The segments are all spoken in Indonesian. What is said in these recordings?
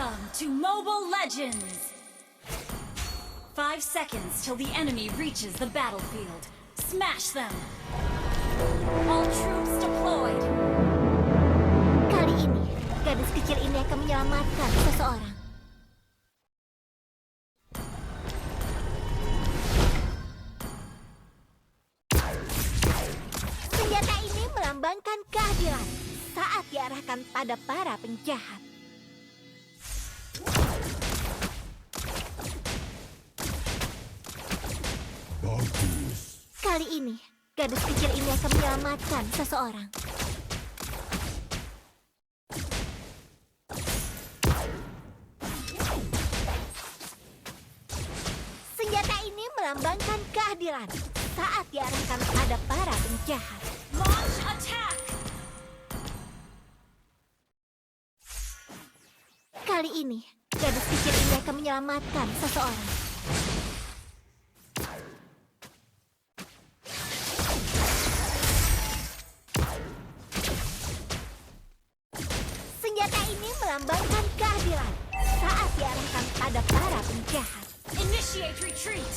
Welcome to Mobile Legends! 5 seconds till the enemy reaches the battlefield. Smash them! All troops deployed! Kali ini, gadis kecil ini akan menyelamatkan seseorang. Senjata ini melambangkan keadilan saat diarahkan pada para penjahat. Kali ini, gadis kecil ini akan menyelamatkan seseorang. Senjata ini melambangkan keadilan saat diarahkan pada para penjahat. Launch attack! Kali ini, gadis kecil ini akan menyelamatkan seseorang. Senjata ini melambangkan keadilan saat diarahkan pada para penjahat. Initiate retreat!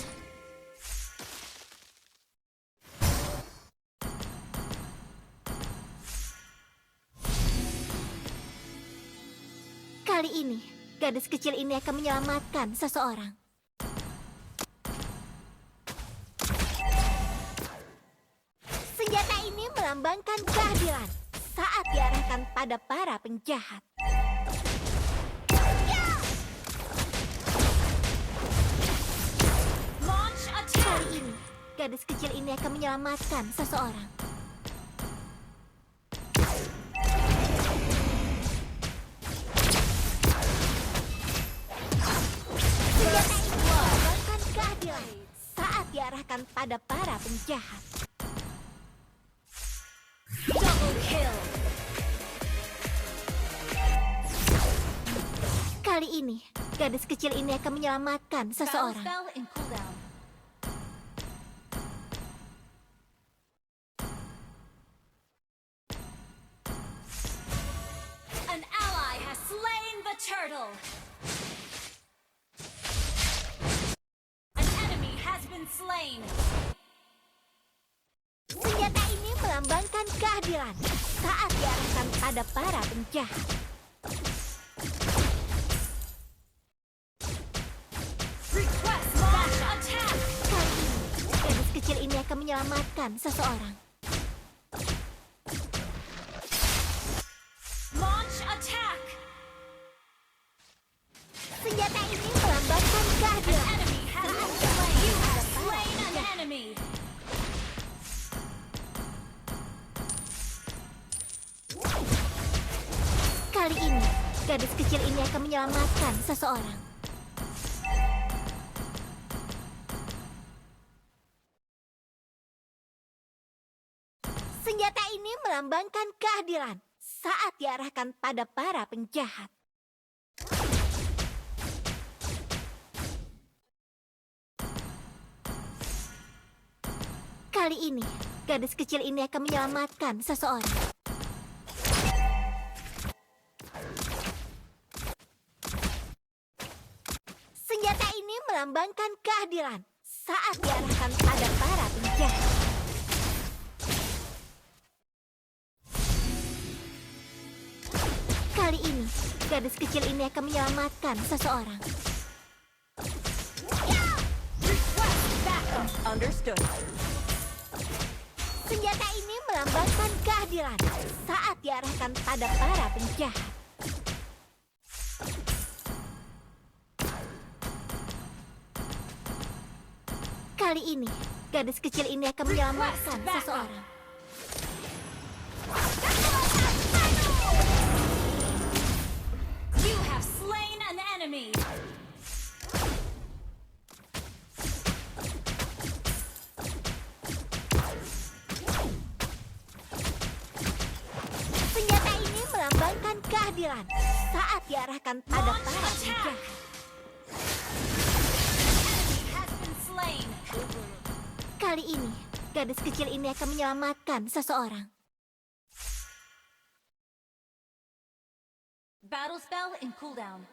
Kali ini, gadis kecil ini akan menyelamatkan seseorang. Senjata ini melambangkan keadilan saat diarahkan pada para penjahat. Launch attack! Kali ini, gadis kecil ini akan menyelamatkan seseorang. Senjata ini melambangkan keadilan saat diarahkan pada para penjahat. Double kill! Kali ini, gadis kecil ini akan menyelamatkan Battle seseorang. spell in cooldown. An ally has slain the turtle! An enemy has been slain! Senjata ini melambangkan keadilan saat diarahkan pada para penjahat. Request launch attack! Kali ini, gadis kecil ini akan menyelamatkan seseorang. Launch attack! Senjata ini melambangkan An keadilan enemy has saat been diarahkan slain! You pada have para slain an penjahat. enemy! Kali ini, gadis kecil ini akan menyelamatkan seseorang. Senjata ini melambangkan keadilan saat diarahkan pada para penjahat. Kali ini, gadis kecil ini akan menyelamatkan seseorang. Senjata ini melambangkan keadilan saat diarahkan pada para penjahat. Kali ini, gadis kecil ini akan menyelamatkan seseorang. Request backup! Understood. Senjata ini melambangkan keadilan saat diarahkan pada para penjahat. Kali ini, gadis kecil ini akan menyelamatkan seseorang. You have slain an enemy! Senjata ini melambangkan keadilan saat diarahkan pada Launch para attack! penjahat. Enemy has been slain! Kali ini, gadis kecil ini akan menyelamatkan seseorang. Battle spell in cooldown.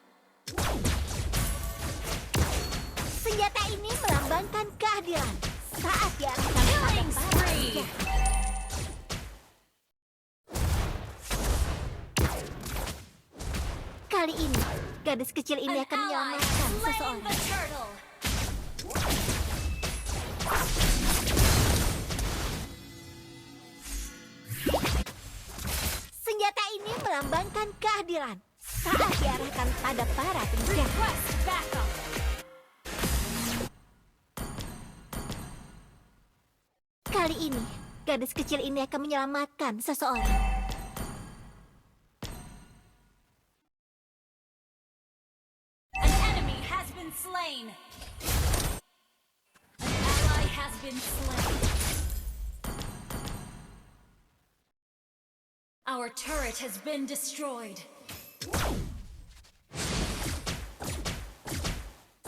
Senjata ini melambangkan keadilan saat diarahkan pada Killing para spree. penjahat. Kali ini, gadis kecil ini An akan ally menyelamatkan has slain seseorang. the turtle. Senjata ini melambangkan keadilan saat diarahkan pada para penjahat. Request backup. Kali ini, gadis kecil ini akan menyelamatkan seseorang. An enemy has been slain. An ally has been slain. Our turret has been destroyed.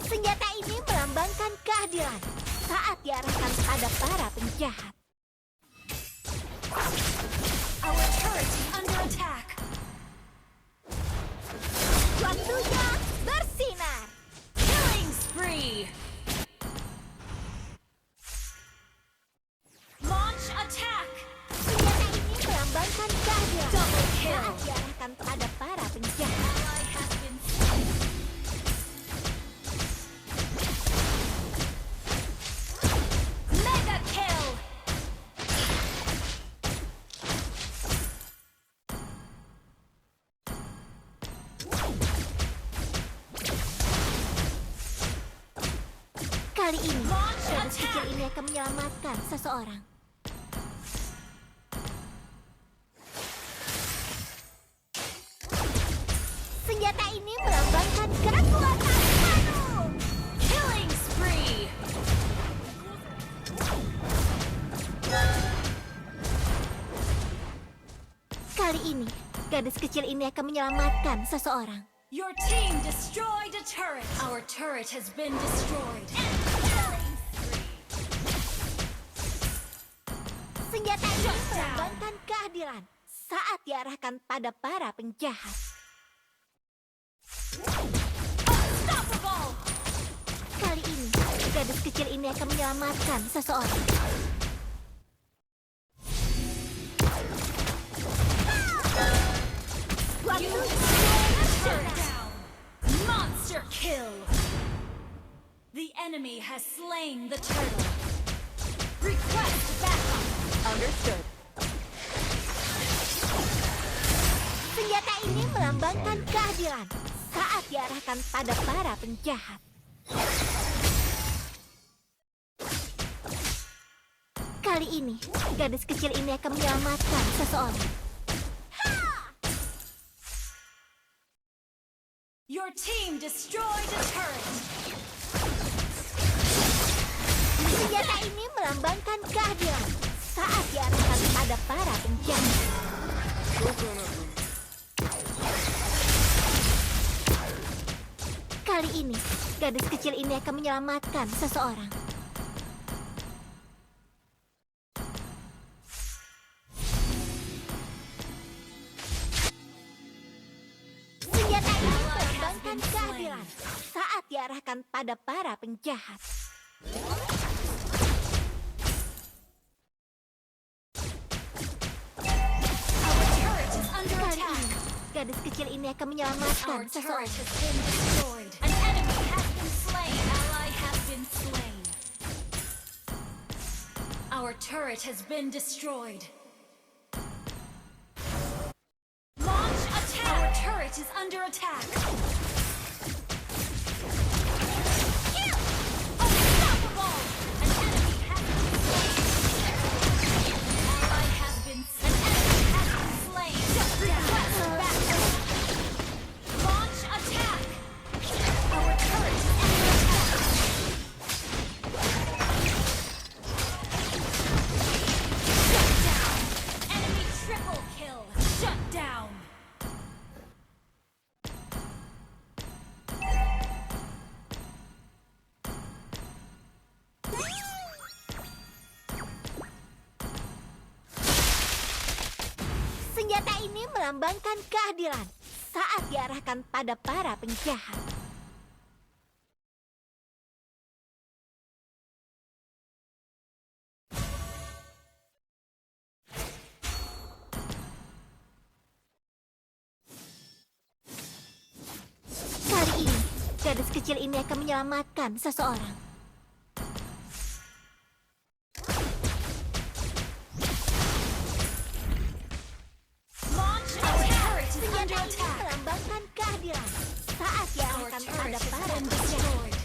Senjata ini melambangkan keadilan saat diarahkan pada para penjahat. Our turret is under attack. Waktunya bersinar. Killing spree. Launch attack. Senjata ini melambangkan keadilan Double kill. saat diarahkan pada para penjahat. Ally has been slain. Mega kill. Kali ini, Launch gadis attack. kecil ini akan menyelamatkan seseorang. Senjata ini melambangkan kekuatan penuh. Killing spree. Kali ini, gadis kecil ini akan menyelamatkan seseorang. Your team destroyed a turret. Our turret has been destroyed. Killing spree. Senjata ini Shut down. melambangkan keadilan saat diarahkan pada para penjahat. Unstoppable. Kali ini, gadis kecil ini akan menyelamatkan seseorang. You destroyed a turret. Monster kill. The enemy has slain the turtle. Request backup. Understood. Senjata ini melambangkan keadilan saat diarahkan pada para penjahat. Kali ini, gadis kecil ini akan menyelamatkan seseorang. Your team destroyed a turret. Senjata ini melambangkan keadilan saat diarahkan pada para penjahat. Kali ini, gadis kecil ini akan menyelamatkan seseorang. Senjata ini melambangkan keadilan saat diarahkan pada para penjahat. Our turret is under Kali attack. ini, gadis kecil ini akan menyelamatkan Our turret seseorang. has been destroyed. An enemy has been slain. Ally has been slain. Our turret has been destroyed. Launch attack. Our turret is under attack. Kill. Unstoppable. An enemy has been slain. Ally has been slain. An enemy has been slain. Request backup. Launch attack. Our turret is under attack. Shut down. Enemy triple kill. Shut down. Senjata ini melambangkan keadilan saat saat diarahkan pada para penjahat. Kali ini, gadis kecil ini akan menyelamatkan seseorang. Launch attack! Is under Senjata ini attack! melambangkan kehadiran saat Our diarahkan turret pada has para been penjahat. destroyed.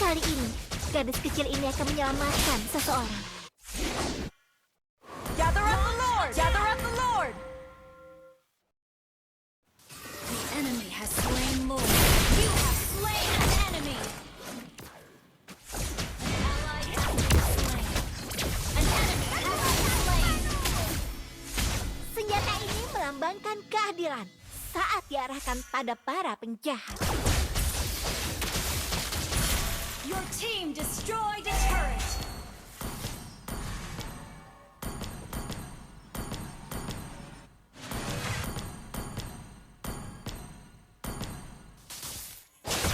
Kali ini, gadis kecil ini akan menyelamatkan seseorang. Gather up the Lord! Gather up the Lord! The enemy has slain Lord. You have slain an enemy! An ally has been slain. An enemy has been slain. Senjata ini melambangkan kehadiran saat diarahkan pada para penjahat. Your team destroyed a turret.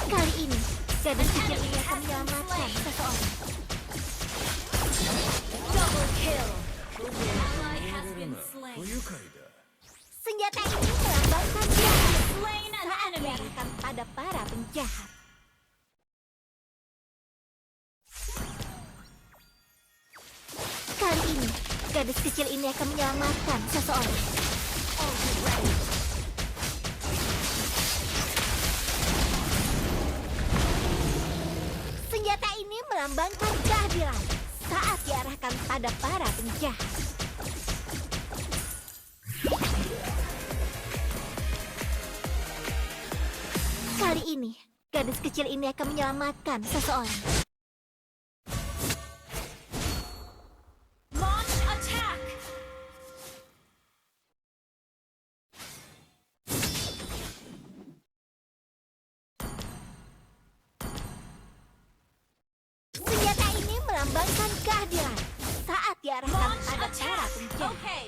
Kali ini, gadis kecil ini akan menyelamatkan seseorang. Double kill. Ally has been slain. Senjata ini melambangkan kehadiran Slain an saat enemy. diarahkan pada para penjahat. Kali ini, gadis kecil ini akan menyelamatkan seseorang. All ready. Senjata ini melambangkan kehadiran saat diarahkan pada para penjahat. Kali ini, gadis kecil ini akan menyelamatkan seseorang. Launch attack. Senjata ini melambangkan kehadiran saat diarahkan Launch pada para attack. penjahat. Okay.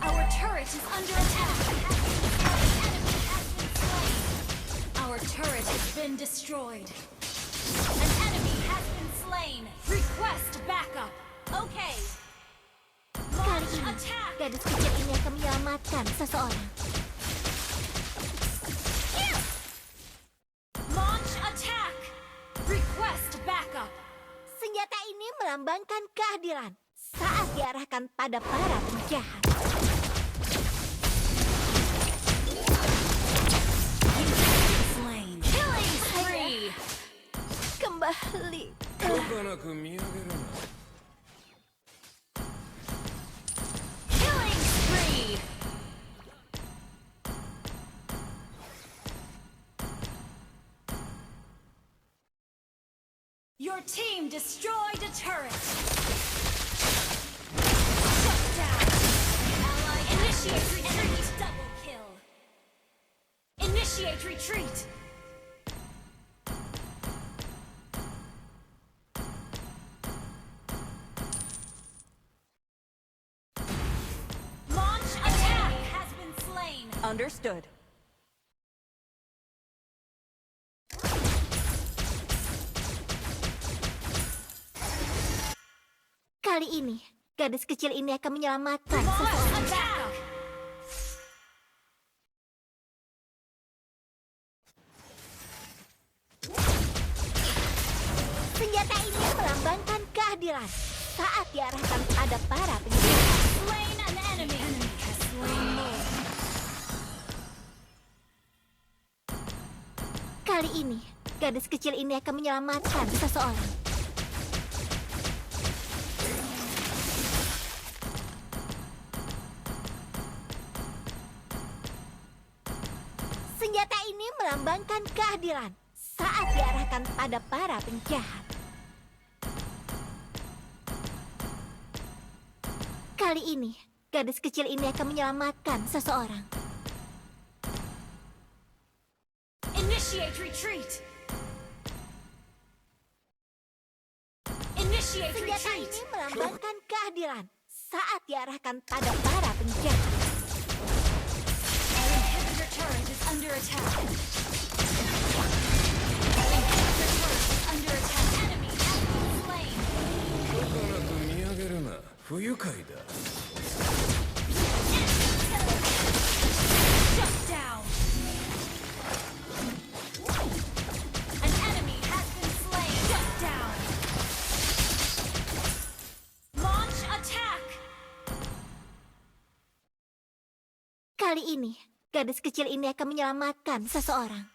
Our turret is under attack. An enemy has been slain. Our turret has been destroyed. An enemy has been slain. Request backup. Okay. Kali Launch ini, attack. gadis kecil ini akan menyelamatkan seseorang. Launch attack. Request backup. Senjata ini melambangkan kehadiran saat diarahkan pada para penjahat. Slain. Killing spree. Kembali. 儚く見上げるな。 Killing spree. Your team destroyed a turret. Shut down. Ally initiate retreat. Double kill. Initiate retreat. Launch attack has been slain. Understood. Kali ini, gadis kecil ini akan menyelamatkan Launch seseorang. attack. Senjata ini melambangkan kehadiran saat diarahkan pada para penjahat. Slain an enemy. Enemy has slain Lord. Kali ini, gadis kecil ini akan menyelamatkan seseorang. Senjata ini melambangkan kehadiran saat diarahkan pada para penjahat. Kali ini, gadis kecil ini akan menyelamatkan seseorang. Initiate retreat. Initiate Senjata retreat. ini melambangkan kehadiran saat diarahkan pada para penjahat. Our inhibitor turret is under attack. Our inhibitor turret is under attack. Enemy has been slain. 儚く見上げるな。不愉快だ。 Shut down. An enemy has been slain. Shut down. Launch attack. Kali ini, gadis kecil ini akan menyelamatkan seseorang.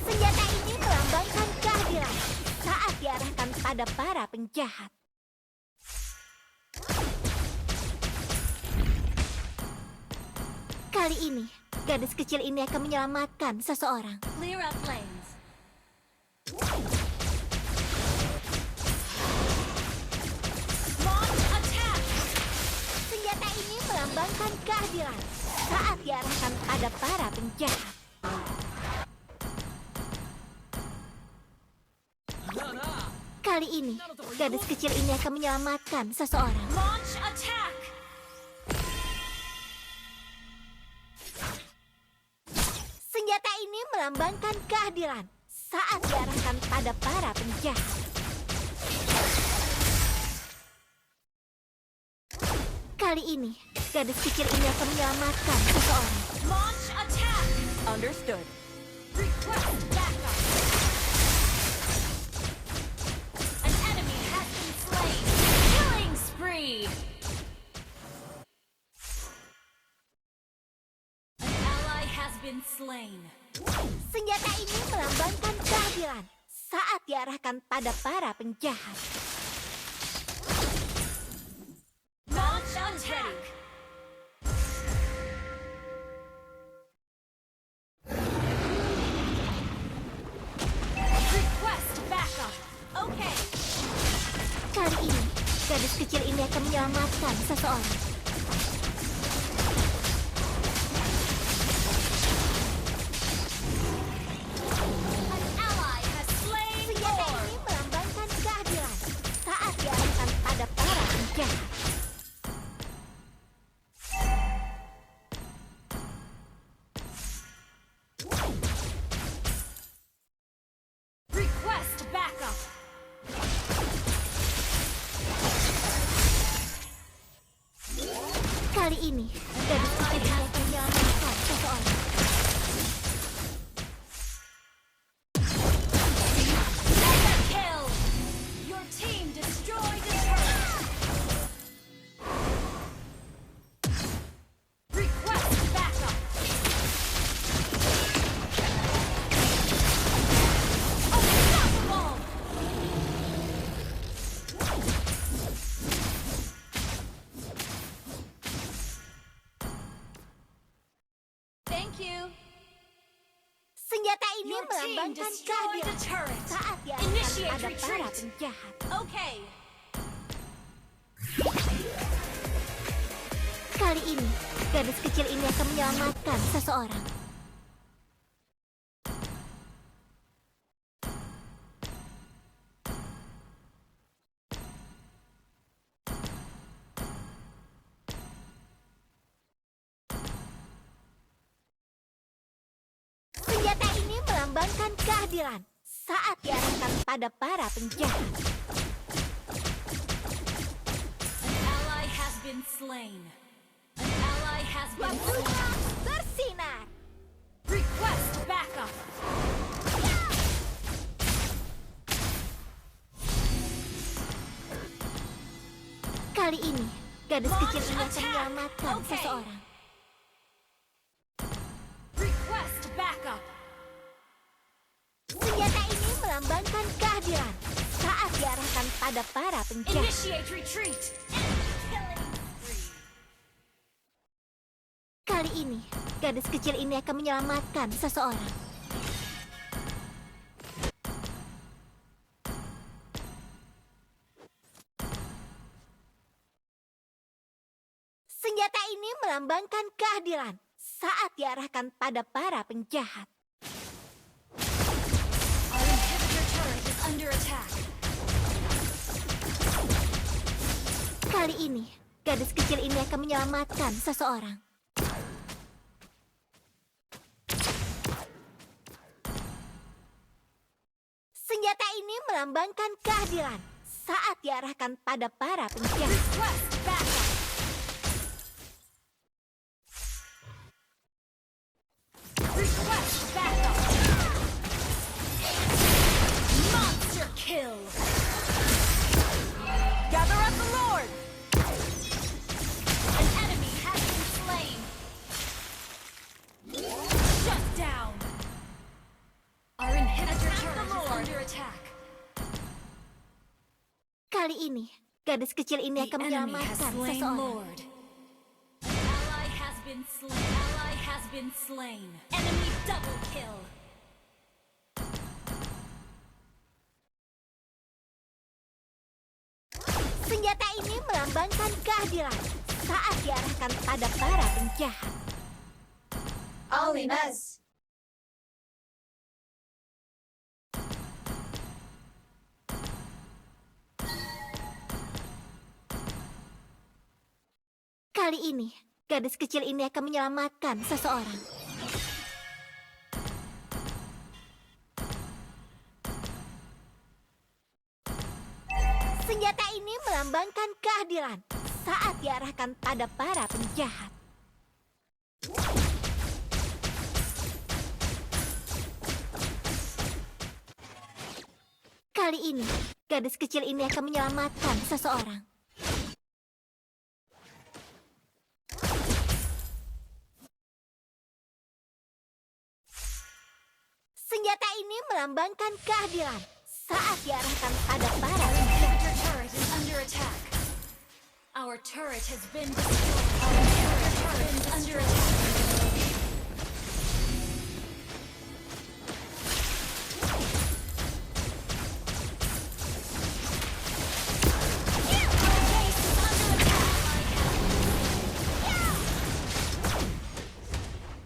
Senjata ini melambangkan kehadiran saat diarahkan pada para penjahat. Kali ini, gadis kecil ini akan menyelamatkan seseorang. Clear up lanes. Launch attack. Senjata ini melambangkan keadilan saat diarahkan pada para penjahat. Kali ini, gadis kecil ini akan menyelamatkan seseorang. Launch attack. Senjata ini melambangkan keadilan saat diarahkan pada para penjahat. Kali ini, gadis kecil ini akan menyelamatkan seseorang. Launch attack. Understood. Request backup. An enemy has been slain. Killing spree. An ally has been slain. Senjata ini melambangkan keadilan saat diarahkan pada para penjahat. Launch attack. Request backup. Okay. Kali ini, gadis kecil ini akan menyelamatkan seseorang. An ally has slain Senjata Thor. ini melambangkan keadilan saat diarahkan pada para penjahat. Request backup. Kali ini, gadis kecil ini akan menyelamatkan seseorang. Mega kill. Your team destroyed a turret. Request backup. Unstoppable. Thank you. Senjata ini Your team melambangkan destroyed keadilan a turret. saat diarahkan Initiate pada para retreat. penjahat. Okay. Kali ini, gadis kecil ini akan menyelamatkan seseorang. Senjata ini melambangkan keadilan saat diarahkan pada para penjahat. An ally has been slain. An ally has been slain. Waktunya bersinar. Request backup. Kali ini, gadis Launch kecil ini akan attack. menyelamatkan Okay. seseorang. Request backup. Senjata ini melambangkan kehadiran saat diarahkan pada para penjahat. Initiate retreat. Enemy killing spree. Kali ini, gadis kecil ini akan menyelamatkan seseorang. Senjata ini melambangkan keadilan saat diarahkan pada para penjahat. Our inhibitor turret is under attack. Kali ini, gadis kecil ini akan menyelamatkan seseorang. Senjata ini melambangkan keadilan saat diarahkan pada para penjahat. Request backup. Request backup. Monster kill. Gather up the Lord. An enemy has been slain. Shut down. Our inhibitor turret is under attack. Kali ini, gadis kecil ini akan The enemy has menyelamatkan slain seseorang. Lord. Ally has been slain. Ally has been slain. Enemy double kill. Senjata ini melambangkan keadilan saat diarahkan pada para penjahat. All in us. Kali ini, gadis kecil ini akan menyelamatkan seseorang. Senjata ini melambangkan keadilan saat diarahkan pada para penjahat. Kali ini, gadis kecil ini akan menyelamatkan seseorang. Senjata ini melambangkan keadilan saat diarahkan pada para Our penjahat. inhibitor turret is under attack. Our turret has been destroyed. Our inhibitor turret is under attack. Our base is under attack.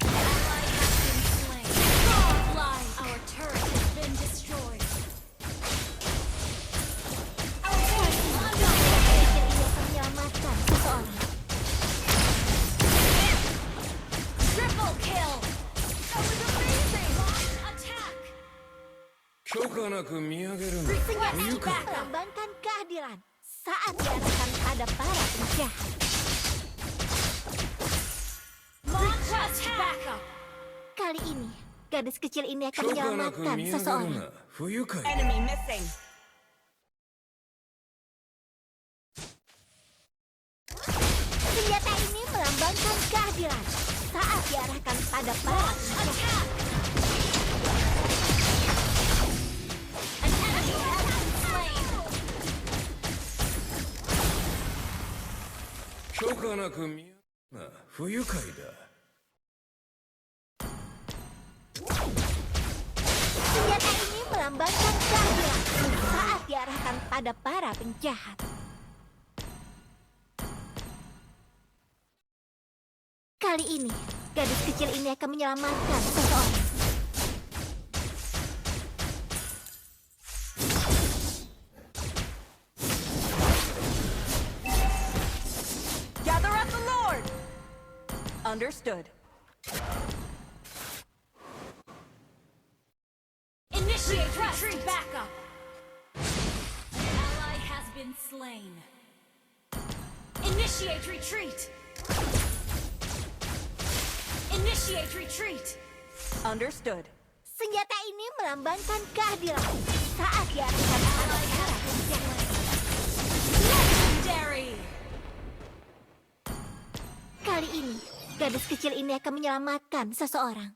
Ally has been slain. Godlike. Our turret has been destroyed. Our base is under attack. Kecil ini akan menyelamatkan seseorang. Triple kill. That was amazing. Attack. 許可なく見上げるな Senjata 不 ini 愉快 melambangkan keadilan saat diarahkan pada para penjahat. Request backup. Kali ini, gadis kecil ini akan 許可なく menyelamatkan 見上げる seseorang. な不愉快 Enemy missing. Senjata ini melambangkan keadilan saat diarahkan pada para penjahat. Attack. An enemy has been slain. 許可なく見上げるな不愉快だ Senjata ini melambangkan keadilan saat diarahkan pada para penjahat. Kali ini, gadis kecil ini akan menyelamatkan seseorang. Gather up the Lord. Understood. Initiate retreat. Backup. Ally has been slain. Initiate retreat. Initiate retreat. Understood. Senjata ini melambangkan keadilan saat diarahkan pada para penjahat. Legendary. Kali ini, gadis kecil ini akan menyelamatkan seseorang.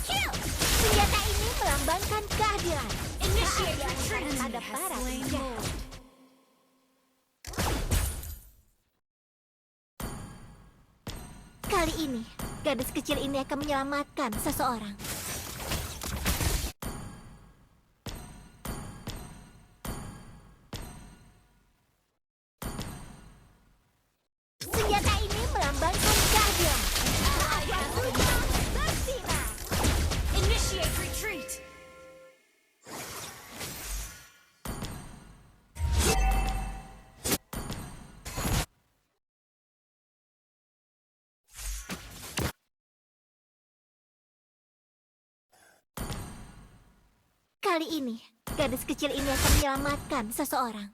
Kill! Senjata ini melambangkan keadilan. Initiate Saat retreat. diarahkan pada Enemy has para slain penjahat. Lord. Kali ini, gadis kecil ini akan menyelamatkan seseorang. kali ini, gadis kecil ini akan menyelamatkan seseorang.